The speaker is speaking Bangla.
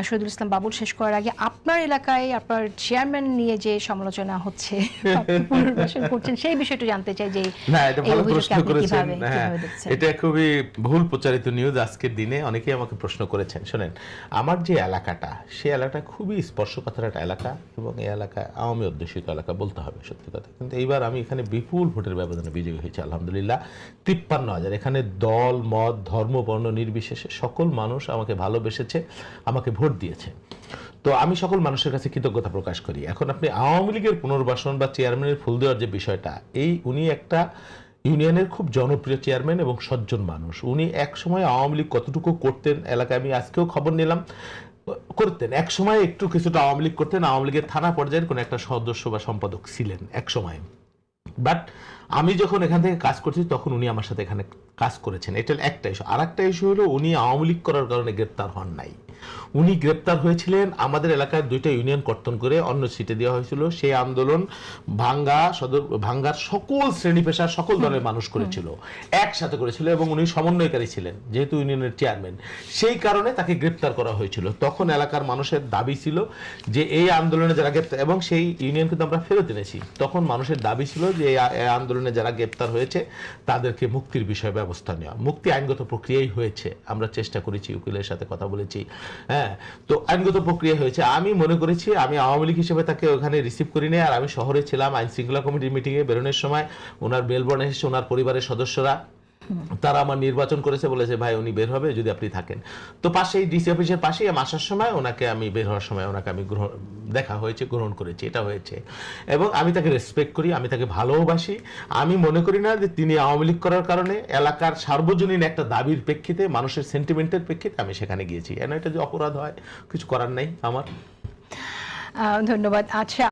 শহীদুল ইসলাম বাবুল, শেষ করার আগে আপনার এলাকায় আপনার চেয়ারম্যান নিয়ে যে সমালোচনা হচ্ছে, পুনর্বাসন করছেন, সেই বিষয়টা জানতে চাই যে না, এটা ভালো প্রশ্ন করেছেন। কিভাবে দেখছেন? এটা খুবই বহুল প্রচারিত নিউজ আজকের দিনে, অনেকেই আমাকে প্রশ্ন করেছেন। শোনেন, আমার যে এলাকাটা, সেই এলাকাটা খুবই স্পর্শকাতর একটা এলাকা, এবং এই এলাকা আওয়ামী অধ্যুষিত এলাকা বলতে হবে সত্যি কথা। কিন্তু এইবার আমি এখানে বিপুল ভোটের ব্যবধানে বিজয়ী হয়েছি আলহামদুলিল্লাহ। 53,000। এখানে দল মত ধর্ম বর্ণ নির্বিশেষে সকল মানুষ আমাকে ভালোবেসেছে, আমাকে ভোট দিয়েছে। তো আমি সকল মানুষের কাছে কৃতজ্ঞতা প্রকাশ করি। এখন আপনি আওয়ামী লীগের পুনর্বাসন বা চেয়ারম্যানের ফুল দেওয়ার যে বিষয়টা, উনি একটা ইউনিয়নের খুব জনপ্রিয় চেয়ারম্যান এবং সজ্জন মানুষ। উনি এক সময় আওয়ামী লীগ কতটুকু করতেন এলাকায় আমি আজকেও খবর নিলাম, করতেন এক সময়, একটু কিছুটা আওয়ামী লীগ করতেন। আওয়ামী লীগের থানা পর্যায়ের কোন একটা সদস্য বা সম্পাদক ছিলেন এক সময়। বাট আমি যখন এখান থেকে কাজ করছি তখন উনি আমার সাথে এখানে কাজ করেছেন। এটা একটা ইস্যু। আর একটা ইস্যু হলো, উনি আওয়ামী লীগ করার কারণে গ্রেপ্তার হন নাই। উনি গ্রেপ্তার হয়েছিলেন আমাদের এলাকায় 2টা ইউনিয়ন কর্তন করে অন্য সিটে দেওয়া হয়েছিল। সেই আন্দোলন ভাঙ্গার সকল শ্রেণী পেশার সকল দলের মানুষ করেছিল, একসাথে করেছিল, এবং উনি সমন্বয়কারী ছিলেন যেহেতু ইউনিয়নের চেয়ারম্যান। সেই কারণে তাকে গ্রেপ্তার করা হয়েছিল। তখন এলাকার মানুষের দাবি ছিল যে এই আন্দোলনে যারা গ্রেপ্তার, এবং সেই ইউনিয়ন কিন্তু আমরা ফেরত এনেছি। তখন মানুষের দাবি ছিল যে এই আন্দোলনে যারা গ্রেপ্তার হয়েছে তাদেরকে মুক্তির বিষয়ে ব্যবস্থা নেওয়া। মুক্তি আইনগত প্রক্রিয়াই হয়েছে, আমরা চেষ্টা করেছি, উকিলের সাথে কথা বলেছি। হ্যাঁ, তো আইনগত প্রক্রিয়া হয়েছে। আমি মনে করেছি আমি আওয়ামী লীগ হিসেবে তাকে ওখানে রিসিভ করি নাই। আর আমি শহরে ছিলাম আইন শৃঙ্খলা কমিটির মিটিংয়ে, বেরোনোর সময় ওনার বেলবর্ণ এসেছে, ওনার পরিবারের সদস্যরা, তারা আমার নির্বাচন করেছে, বলেছে ভাই উনি বের হবে যদি আপনি থাকেন। তো পাশেই ডিসি অফিসের পাশেই আমি আসার সময় ওনাকে, আমি বের হওয়ার সময় ওনাকে আমি দেখা হয়েছে, গ্রহণ করেছি, এটা হয়েছে। এবং আমি তাকে রেসপেক্ট করি, আমি তাকে ভালোবাসি। আমি মনে করি না যে তিনি আওয়ামী লীগ করার কারণে, এলাকার সার্বজনীন একটা দাবির প্রেক্ষিতে, মানুষের সেন্টিমেন্টের প্রেক্ষিতে আমি সেখানে গিয়েছি। এটা যে অপরাধ হয়, কিছু করার নাই আমার। ধন্যবাদ। আচ্ছা।